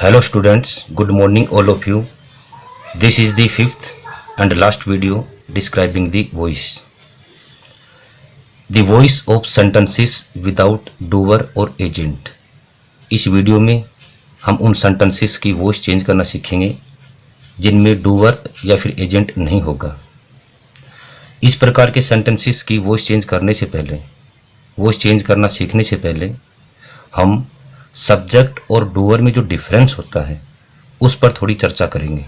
Hello students, good morning all of you. This is the fifth and last video describing the voice. The voice of sentences without doer or agent. इस video में हम उन sentences की voice change करना सीखेंगे जिनमें doer या फिर एजेंट नहीं होगा। इस प्रकार के sentences की वॉइस चेंज करने से पहले, वॉइस चेंज करना सीखने से पहले हम सब्जेक्ट और डूअर में जो डिफरेंस होता है उस पर थोड़ी चर्चा करेंगे।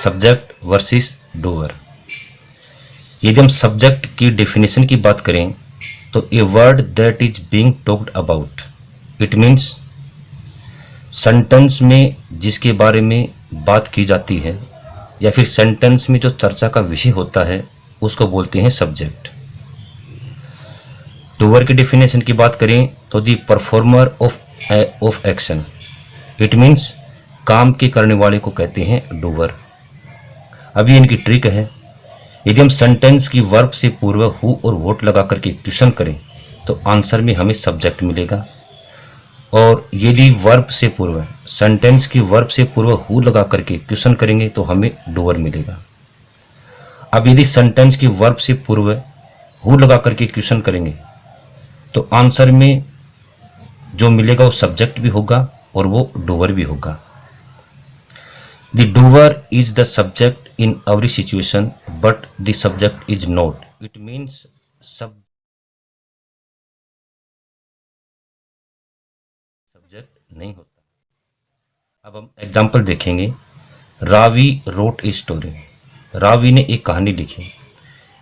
Subject versus doer. यदि हम सब्जेक्ट की डेफिनेशन की बात करें तो a word that is being talked about, it means sentence में जिसके बारे में बात की जाती है या फिर सेंटेंस में जो चर्चा का विषय होता है उसको बोलते हैं सब्जेक्ट। डूअर की डेफिनेशन की बात करें तो the performer of action, it means काम के करने वाले को कहते हैं डूअर। अभी इनकी ट्रिक है, यदि हम सेंटेंस की वर्ब से पूर्व हु और वोट लगा करके क्वेश्चन करें तो आंसर में हमें सब्जेक्ट मिलेगा, और यदि वर्ब से पूर्व, सेंटेंस की वर्ब से पूर्व हु लगा करके क्वेश्चन करेंगे तो हमें डूअर मिलेगा। अब यदि सेंटेंस की वर्ब से पूर्व हु लगा करके क्वेश्चन करेंगे तो आंसर में जो मिलेगा वो सब्जेक्ट भी होगा और वो डूअर भी होगा। The doer is the subject in every situation but the subject is not, it means subject नहीं होता। अब हम एग्जाम्पल देखेंगे। Ravi wrote a story, Ravi ने एक कहानी लिखी।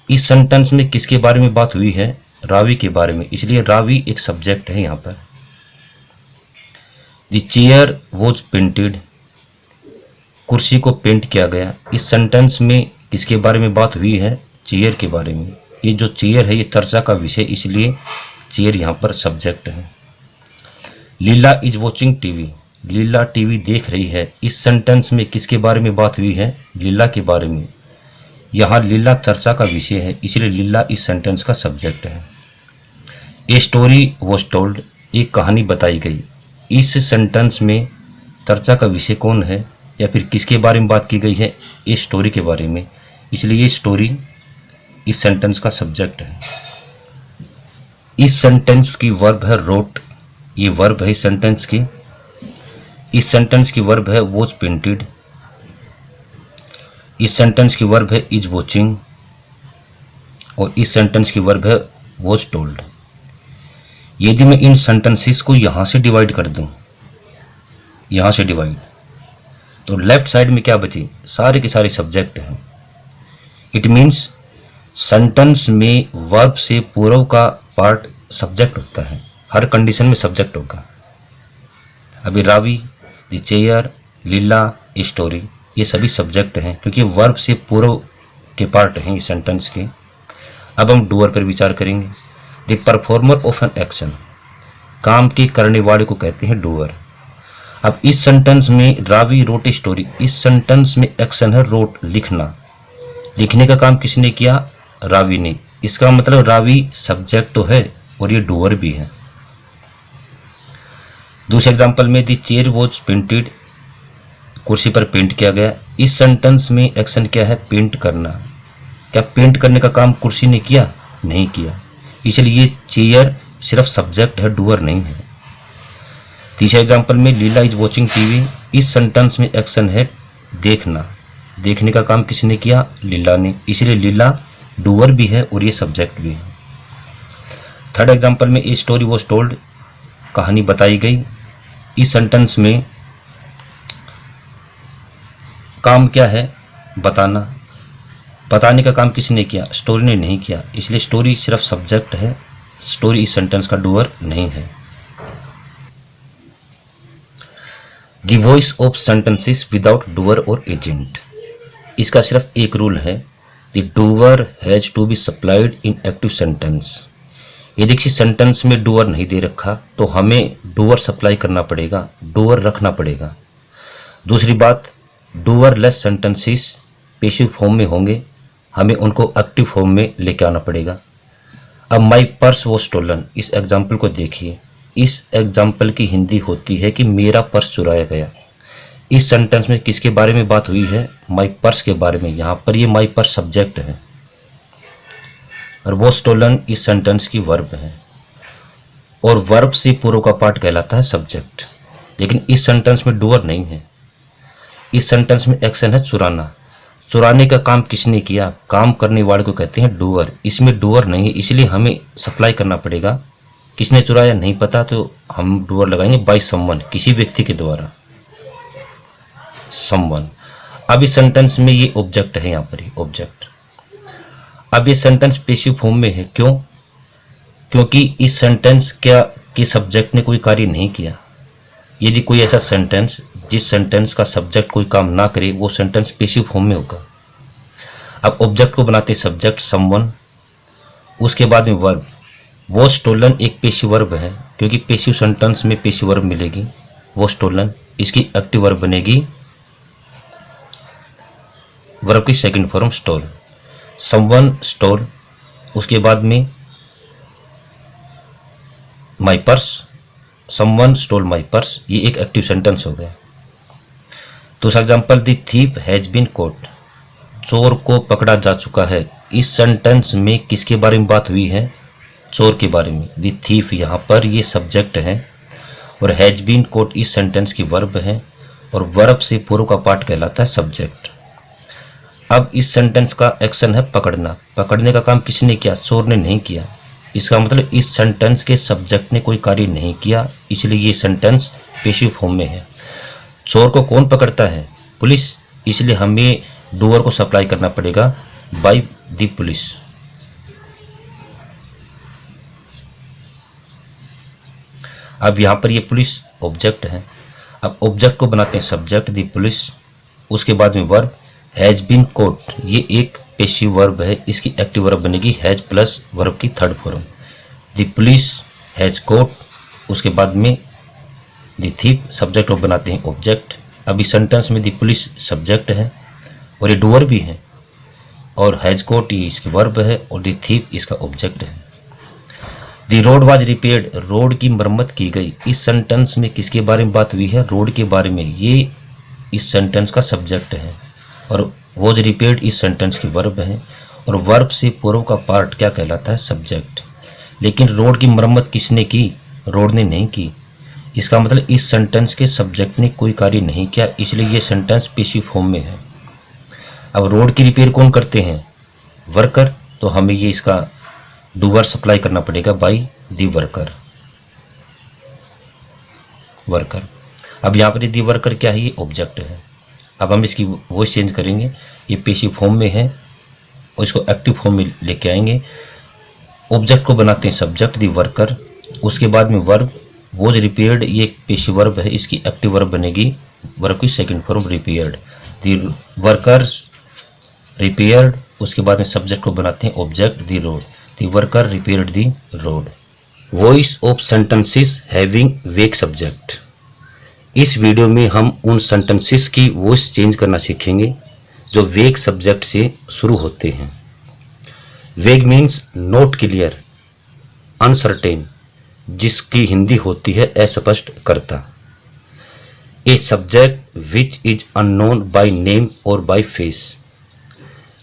इस सेंटेंस में किसके बारे में बात हुई है? रावी के बारे में, इसलिए रावी एक सब्जेक्ट है यहाँ पर। द चेयर वॉज पेंटेड, कुर्सी को पेंट किया गया। इस सेंटेंस में किसके बारे में बात हुई है? चेयर के बारे में। ये जो चेयर है ये चर्चा का विषय, इसलिए चेयर यहाँ पर सब्जेक्ट है। Leela is watching TV, Leela TV देख रही है। इस सेंटेंस में किसके बारे में बात हुई है? लीला के बारे में। यहाँ लीला चर्चा का विषय है, इसलिए लीला इस सेंटेंस का सब्जेक्ट है। ए स्टोरी वॉज टोल्ड, एक कहानी बताई गई। इस सेंटेंस में चर्चा का विषय कौन है या फिर किसके बारे में बात की गई है? ए स्टोरी के बारे में, इसलिए ये स्टोरी इस सेंटेंस का सब्जेक्ट है। इस सेंटेंस की वर्ब है रोट, ये वर्ब है इस सेंटेंस की। इस सेंटेंस की वर्ब है वॉज पेंटेड। इस सेंटेंस की वर्ब है इज वॉचिंग, और इस सेंटेंस की वर्ब है वॉज टोल्ड। यदि मैं इन सेंटेंसेस को यहां से डिवाइड कर दूं, यहां से डिवाइड, तो लेफ्ट साइड में क्या बची? सारे के सारे सब्जेक्ट हैं। इट मीन्स सेंटेंस में वर्ब से पूर्व का पार्ट सब्जेक्ट होता है, हर कंडीशन में सब्जेक्ट होगा। अभी Ravi, the chair, Leela, story, ये सभी सब्जेक्ट हैं क्योंकि वर्ब से पूर्व के पार्ट हैं इस सेंटेंस के। अब हम डूअर पर विचार करेंगे। The performer of an action, काम के करने वाले को कहते हैं डूअर। अब इस सेंटेंस में रावी रोट ए स्टोरी, इस सेंटेंस में एक्शन है रोट, लिखना। लिखने का काम किसने किया? रावी ने। इसका मतलब रावी सब्जेक्ट तो है और ये डूअर भी है। दूसरे एग्जांपल में द चेयर वॉज पेंटेड, कुर्सी पर पेंट किया गया। इस सेंटेंस में एक्शन क्या है? पेंट करना। क्या पेंट करने का काम कुर्सी ने किया? नहीं किया, इसलिए ये चेयर सिर्फ सब्जेक्ट है, डूअर नहीं है। तीसरे एग्जांपल में लीला इज वॉचिंग टीवी, इस सेंटेंस में एक्शन है देखना। देखने का काम किसने किया? लीला ने, इसलिए लीला डूअर भी है और ये सब्जेक्ट भी है। थर्ड एग्जांपल में ए स्टोरी वॉज टोल्ड, कहानी बताई गई। इस सेंटेंस में काम क्या है? बताना। बताने का काम किसने किया? स्टोरी ने नहीं किया, इसलिए स्टोरी सिर्फ सब्जेक्ट है, स्टोरी इस सेंटेंस का डूअर नहीं है। The voice of sentences without doer और एजेंट, इसका सिर्फ एक रूल है, the doer has to be supplied in active sentence. यदि किसी सेंटेंस में डूअर नहीं दे रखा तो हमें डूअर सप्लाई करना पड़ेगा, डूअर रखना पड़ेगा। दूसरी बात, doer less sentences passive form में होंगे, हमें उनको एक्टिव फॉर्म में लेके आना पड़ेगा। अब माई पर्स वॉज स्टोलन, इस एग्जाम्पल को देखिए। इस एग्जाम्पल की हिंदी होती है कि मेरा पर्स चुराया गया। इस सेंटेंस में किसके बारे में बात हुई है? माई पर्स के बारे में। यहाँ पर ये माई पर्स सब्जेक्ट है और वो स्टोलन इस सेंटेंस की वर्ब है, और वर्ब से पूर्व का पार्ट कहलाता है सब्जेक्ट। लेकिन इस सेंटेंस में डूअर नहीं है। इस सेंटेंस में एक्शन है चुराना। चुराने का काम किसने किया? काम करने वाले को कहते हैं डूअर। इसमें डूअर नहीं है, इसलिए हमें सप्लाई करना पड़ेगा। किसने चुराया नहीं पता तो हम डूअर लगाएंगे बाय समवन, किसी व्यक्ति के द्वारा, समवन। अब इस सेंटेंस में ये ऑब्जेक्ट है, यहाँ पर ये ऑब्जेक्ट। अब ये सेंटेंस पैसिव फॉर्म में है। क्यों? क्योंकि इस सेंटेंस के सब्जेक्ट ने कोई कार्य नहीं किया। यदि कोई ऐसा सेंटेंस जिस सेंटेंस का सब्जेक्ट कोई काम ना करे, वो सेंटेंस पैसिव फॉर्म में होगा। अब ऑब्जेक्ट को बनाते सब्जेक्ट समवन, उसके बाद में वर्ब। वो स्टोलन एक पैसिव वर्ब है, क्योंकि पैसिव सेंटेंस में पैसिव वर्ब मिलेगी। वो स्टोलन, इसकी एक्टिव वर्ब बनेगी वर्ब की second form stole. Someone stole, उसके बाद में my purse, someone stole my purse, ये एक एक्टिव सेंटेंस हो गया। दूसरा example, the thief has been caught, चोर को पकड़ा जा चुका है। इस सेंटेंस में किसके बारे में बात हुई है? चोर के बारे में। द थीफ यहाँ पर ये सब्जेक्ट है और हैज बीन कॉट इस सेंटेंस की वर्ब है, और वर्ब से पूर्व का पार्ट कहलाता है सब्जेक्ट। अब इस सेंटेंस का एक्शन है पकड़ना। पकड़ने का काम किसने किया? चोर ने नहीं किया। इसका मतलब इस सेंटेंस के सब्जेक्ट ने कोई कार्य नहीं किया, इसलिए ये सेंटेंस पैसिव फॉर्म में है। चोर को कौन पकड़ता है? पुलिस, इसलिए हमें डूअर को सप्लाई करना पड़ेगा बाय द पुलिस। अब यहाँ पर ये पुलिस ऑब्जेक्ट है। अब ऑब्जेक्ट को बनाते हैं सब्जेक्ट द पुलिस, उसके बाद में वर्ब हैज बीन कॉट, ये एक पैसिव वर्ब है, इसकी एक्टिव वर्ब बनेगी हैज प्लस वर्ब की third form. The police has caught, उसके बाद में द थीफ, सब्जेक्ट को बनाते हैं ऑब्जेक्ट। अब इस सेंटेंस में द पुलिस सब्जेक्ट है और ये डूअर भी है, और हैज कॉट ये इसकी वर्ब है, और द थीफ इसका ऑब्जेक्ट है। The road was repaired, road की मरम्मत की गई। इस सेंटेंस में किसके बारे में बात हुई है? रोड के बारे में। ये इस सेंटेंस का सब्जेक्ट है, और वॉज रिपेयर्ड इस सेंटेंस की वर्ब है, और वर्ब से पूर्व का पार्ट क्या कहलाता है? सब्जेक्ट। लेकिन रोड की मरम्मत किसने की? रोड ने नहीं की। इसका मतलब इस सेंटेंस के सब्जेक्ट ने कोई कार्य नहीं किया, इसलिए ये सेंटेंस पैसिव फॉर्म में है। अब रोड की रिपेयर कौन करते हैं? वर्कर, तो हमें ये इसका डूअर सप्लाई करना पड़ेगा बाय दी वर्कर, वर्कर। अब यहाँ पर दी वर्कर क्या है? ये ऑब्जेक्ट है। अब हम इसकी वॉइस चेंज करेंगे, ये पैसिव फॉर्म में है और इसको एक्टिव फॉर्म में लेके आएंगे। ऑब्जेक्ट को बनाते हैं सब्जेक्ट दी वर्कर, उसके बाद में वर्ब वॉज रिपेयर्ड, ये एक पैसिव वर्ब है, इसकी एक्टिव वर्ब बनेगी वर्ब की सेकंड फॉर्म रिपेयर्ड। दी वर्कर्स रिपेयर्ड, उसके बाद में सब्जेक्ट को बनाते हैं object the road, the worker repaired the road. Voice of sentences having wake subject. इस वीडियो में हम उन सेंटेंसेस की वॉइस चेंज करना सीखेंगे जो वेग सब्जेक्ट से शुरू होते हैं। वेग मीन्स नॉट क्लियर, अनसर्टेन, जिसकी हिंदी होती है अस्पष्ट करता। A subject which is unknown by name और बाय फेस,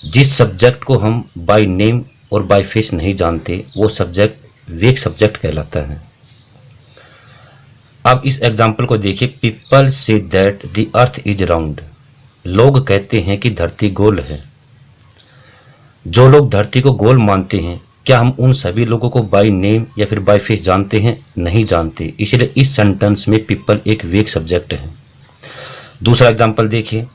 जिस सब्जेक्ट को हम बाय नेम और बाय फेस नहीं जानते वो सब्जेक्ट वेग सब्जेक्ट कहलाता है। अब इस एग्जाम्पल को देखिए, people say that the earth is round, लोग कहते हैं कि धरती गोल है। जो लोग धरती को गोल मानते हैं, क्या हम उन सभी लोगों को बाय नेम या फिर बाय फेस जानते हैं? नहीं जानते, इसलिए इस सेंटेंस में पीपल एक वेग सब्जेक्ट है। दूसरा एग्जाम्पल देखिए,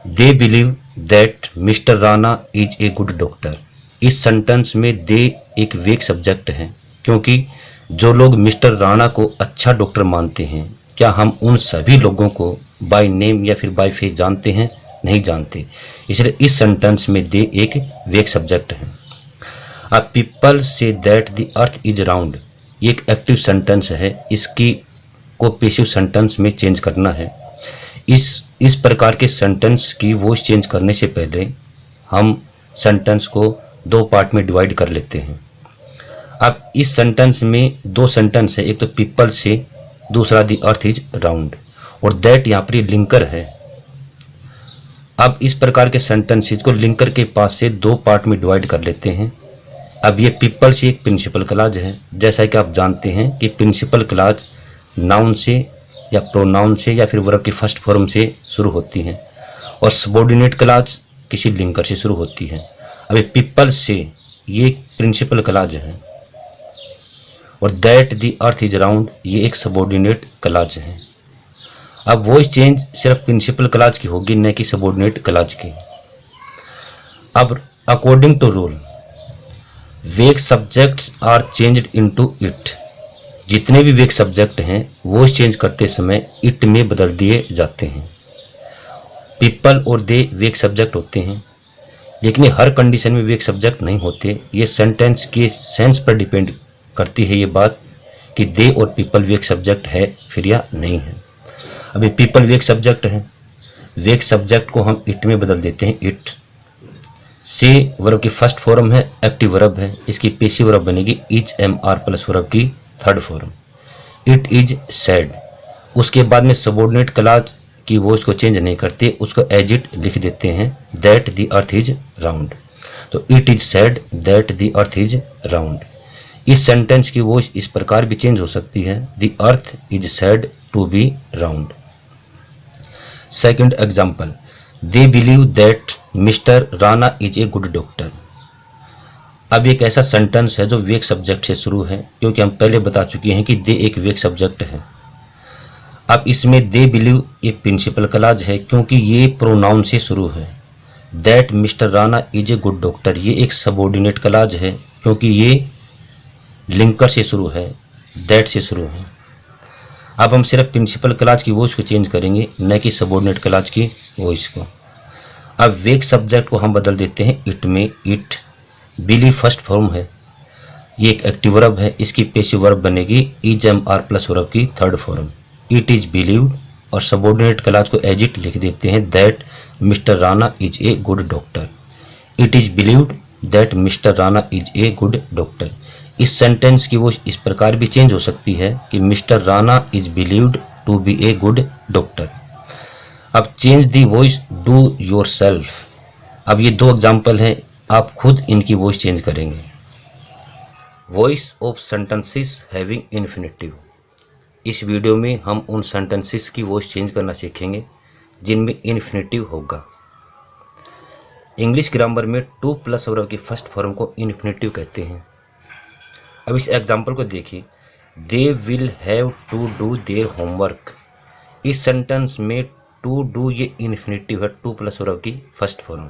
दे believe that mister Rana is a good doctor. इस सेंटेंस में दे एक वेग सब्जेक्ट है, क्योंकि जो लोग मिस्टर राणा को अच्छा डॉक्टर मानते हैं, क्या हम उन सभी लोगों को बाय नेम या फिर बाय फेस जानते हैं? नहीं जानते, इसलिए इस सेंटेंस में दे एक वेग सब्जेक्ट है। अब people say that the earth is round, ये एक एक्टिव सेंटेंस है, इसकी को पैसिव सेंटेंस में चेंज करना है। इस प्रकार के सेंटेंस की वॉइस चेंज करने से पहले हम सेंटेंस को दो पार्ट में डिवाइड कर लेते हैं। अब इस सेंटेंस में दो सेंटेंस है, एक तो पीपल से, दूसरा दी अर्थ इज राउंड, और दैट यहाँ पर लिंकर है। अब इस प्रकार के सेंटेंसेस को लिंकर के पास से दो पार्ट में डिवाइड कर लेते हैं। अब ये पीपल से एक प्रिंसिपल क्लॉज है। जैसा कि आप जानते हैं कि प्रिंसिपल क्लॉज नाउन से या प्रोनाउन से या फिर वर्ब के फर्स्ट फॉर्म से शुरू होती हैं, और सबऑर्डिनेट क्लॉज किसी लिंकर से शुरू होती है। अब ये पीपल से ये एक प्रिंसिपल क्लॉज है, और that the earth is round ये एक सबऑर्डिनेट क्लॉज है। अब वॉइस चेंज सिर्फ प्रिंसिपल क्लॉज की होगी, न कि सबऑर्डिनेट क्लॉज की। अब according to rule weak subjects are changed into it, जितने भी वेक सब्जेक्ट हैं वॉइस चेंज करते समय इट में बदल दिए जाते हैं। पीपल और दे वेक सब्जेक्ट होते हैं, लेकिन ये हर कंडीशन में वेक सब्जेक्ट नहीं होते। ये सेंटेंस के सेंस पर डिपेंड करती है ये बात कि दे और पीपल वेक सब्जेक्ट है फिर या नहीं है। अभी पीपल वेक सब्जेक्ट है, वेक सब्जेक्ट को हम इट में बदल देते हैं इट से। वर्ब की फर्स्ट फॉर्म है, एक्टिव वर्ब है, इसकी पेसिव वर्ब बनेगी is am are plus verb की third form, it is said. उसके बाद में सबऑर्डिनेट क्लॉज की वॉइस को चेंज नहीं करते, उसको एज इट लिख देते हैं, that the earth is round. तो it is said that the earth is round. इस सेंटेंस की वॉइस इस प्रकार भी चेंज हो सकती है, the earth is sad to be round. Second example, they believe that mister Rana is a good doctor. अब एक ऐसा सेंटेंस है जो वेक सब्जेक्ट से शुरू है, क्योंकि हम पहले बता चुके हैं कि दे एक वेक सब्जेक्ट है। अब इसमें दे बिलीव ये प्रिंसिपल क्लॉज है, क्योंकि ये प्रोनाउन से शुरू है। That mister Rana is a good doctor ये एक सबऑर्डिनेट क्लॉज है, क्योंकि ये लिंकर से शुरू है, दैट से शुरू है। अब हम सिर्फ प्रिंसिपल क्लॉज की वॉइस को चेंज करेंगे, न कि सबऑर्डिनेट क्लॉज की वॉइस को। अब वेक सब्जेक्ट को हम बदल देते हैं इट में, इट। बिलीव फर्स्ट फॉर्म है, ये एक एक्टिव वर्ब है, इसकी पेसिव वर्ब बनेगी is am are plus verb की third form, it is believed. और सबऑर्डिनेट क्लॉज को एज इट लिख देते हैं, that mister Rana is a good doctor. It is believed that mister Rana is a good doctor. इस sentence की voice इस प्रकार भी चेंज हो सकती है कि mister Rana is believed to be a good doctor. अब change the voice do your self. अब ये दो एग्जाम्पल हैं, आप खुद इनकी वॉइस चेंज करेंगे। Voice of sentences having infinitive. इस वीडियो में हम उन सेंटेंसेस की वॉइस चेंज करना सीखेंगे जिनमें इन्फिनेटिव होगा। इंग्लिश ग्रामर में टू प्लस वर्ब की फर्स्ट फॉर्म को इन्फिनेटिव कहते हैं। अब इस एग्जाम्पल को देखिए, they will have to do their homework. इस सेंटेंस में टू डू ये इन्फिनेटिव है, टू प्लस वर्ब की फर्स्ट फॉर्म।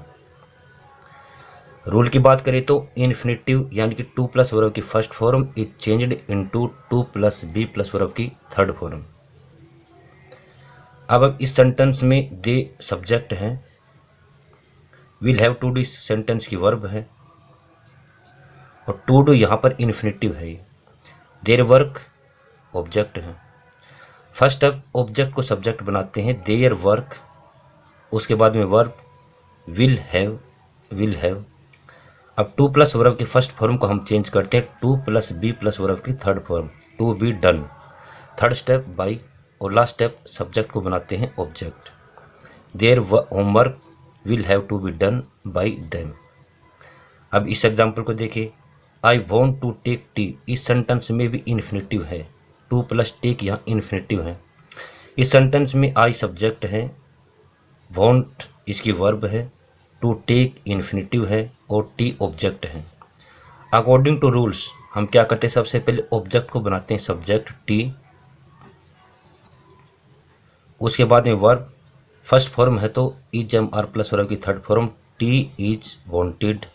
रूल की बात करें तो इन्फिनेटिव यानी कि टू प्लस वर्ब की first form is changed into to plus be plus verb की थर्ड फॉर्म। अब इस सेंटेंस में दे सब्जेक्ट है, विल हैव टू डू इस सेंटेंस की वर्ब है, और टू डू यहाँ पर इन्फिनेटिव है। देयर वर्क ऑब्जेक्ट है। फर्स्ट अब ऑब्जेक्ट को सब्जेक्ट बनाते हैं, देयर वर्क, उसके बाद में वर्ब विल हैव। अब टू प्लस वर्ब की फर्स्ट फॉर्म को हम चेंज करते हैं, to plus be plus verb की third form, to be done. Third step by, और लास्ट स्टेप सब्जेक्ट को बनाते हैं object. Their homework will have to be done by them. अब इस एग्जाम्पल को देखिए, I want to take tea. इस सेंटेंस में भी इन्फिनेटिव है, टू प्लस टेक यहाँ इन्फिनेटिव है। इस सेंटेंस में आई सब्जेक्ट है, वॉन्ट इसकी वर्ब है, टू टेक इन्फिनेटिव है, और टी ऑब्जेक्ट है। अकॉर्डिंग टू रूल्स हम क्या करते हैं, सबसे पहले ऑब्जेक्ट को बनाते हैं सब्जेक्ट टी, उसके बाद में वर्ब फर्स्ट फॉर्म है तो is am are plus verb की third form, tea is wanted.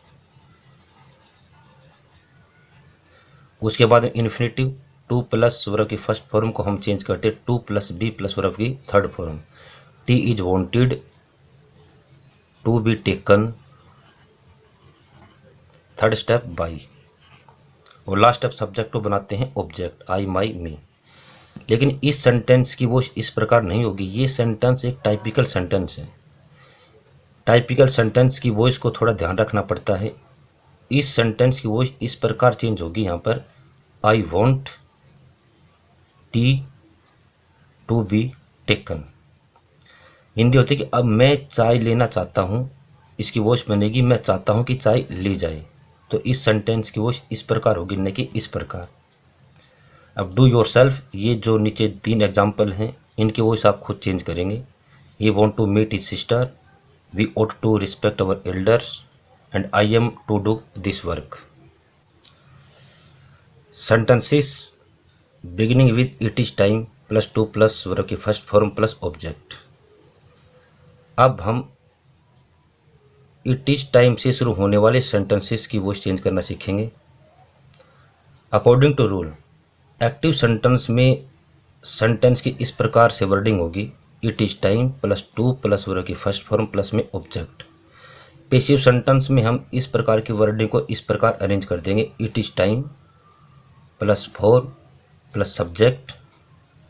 उसके बाद में इन्फिनेटिव, टू प्लस वर्ब की फर्स्ट फॉर्म को हम चेंज करते हैं to plus be plus verb की third form, tea is wanted to be taken. Third step by, और लास्ट स्टेप सब्जेक्ट को बनाते हैं ऑब्जेक्ट, आई माई मी। लेकिन इस सेंटेंस की वो इस प्रकार नहीं होगी, ये सेंटेंस एक टाइपिकल सेंटेंस है। टाइपिकल सेंटेंस की वॉइस को थोड़ा ध्यान रखना पड़ता है। इस सेंटेंस की वॉइस इस प्रकार चेंज होगी यहाँ पर, I want tea to be taken. Hindi होती है कि अब मैं चाय लेना चाहता हूँ, इसकी वॉइस बनेगी मैं चाहता हूँ कि चाय ली जाए। तो इस सेंटेंस की वॉइस इस प्रकार होगी, न कि इस प्रकार। अब डू योर सेल्फ, ये जो नीचे 3 एग्जाम्पल हैं इनकी वॉइस आप खुद चेंज करेंगे। He want to meet his sister, we ought to respect our elders, and I am to do this work. Sentences beginning with it is time plus to plus verb की first form plus object. अब हम it is time से शुरू होने वाले sentences की voice change करना सीखेंगे। According to rule, active sentence में सेंटेंस की इस प्रकार से वर्डिंग होगी, it is time plus to plus verb की फर्स्ट फॉर्म प्लस में ऑब्जेक्ट। पैसिव सेंटेंस में हम इस प्रकार की वर्डिंग को इस प्रकार अरेंज कर देंगे, it is time plus 4 plus subject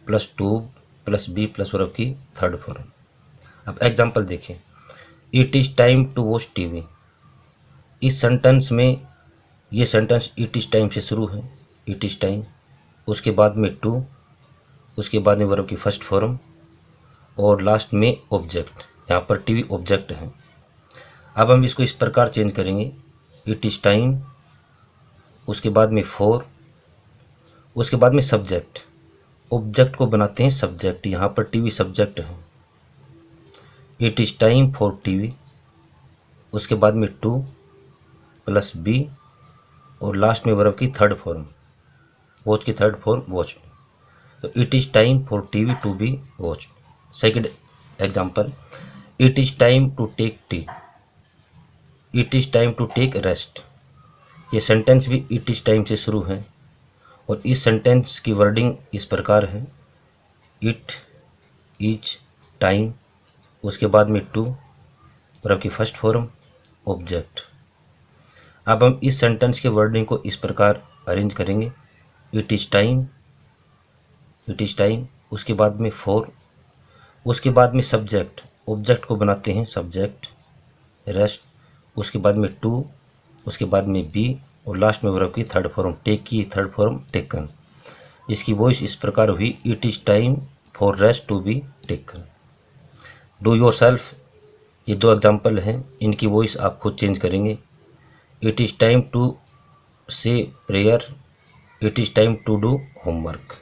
plus to plus be plus verb की थर्ड फॉर्म। अब एग्जाम्पल देखिए, it is time to watch TV. इस सेंटेंस में ये सेंटेंस इट इज टाइम से शुरू है, इट इज टाइम, उसके बाद में टू, उसके बाद में वर्ब की फर्स्ट फॉर्म और लास्ट में ऑब्जेक्ट। यहाँ पर टीवी ऑब्जेक्ट है। अब हम इसको इस प्रकार चेंज करेंगे, इट इज टाइम, उसके बाद में 4, उसके बाद में सब्जेक्ट, ऑब्जेक्ट को बनाते हैं सब्जेक्ट, यहाँ पर टीवी सब्जेक्ट है। It is time for TV, उसके बाद में टू प्लस बी और लास्ट में वर्ब की थर्ड फॉर्म, वॉच की थर्ड फॉर्म वॉच। तो it is time for TV to be watch. Second example, it is time to take tea, it is time to take rest. ये sentence भी it is time से शुरू है और इस sentence की वर्डिंग इस प्रकार है, इट इज टाइम, उसके बाद में टू, वर्ब की फर्स्ट फॉर्म ऑब्जेक्ट। अब हम इस सेंटेंस के वर्डिंग को इस प्रकार अरेंज करेंगे, it is time, it is time, उसके बाद में 4, उसके बाद में सब्जेक्ट, ऑब्जेक्ट को बनाते हैं सब्जेक्ट, रेस्ट, उसके बाद में टू, उसके बाद में बी और लास्ट में वर्ब की थर्ड फॉर्म, टेक की थर्ड फॉर्म टेकन। इसकी वॉइस इस प्रकार हुई, it is time for rest to be taken. Do yourself, ये 2 एग्जाम्पल हैं, इनकी वॉइस आप खुद चेंज करेंगे। It is time to say prayer, it is time to do homework.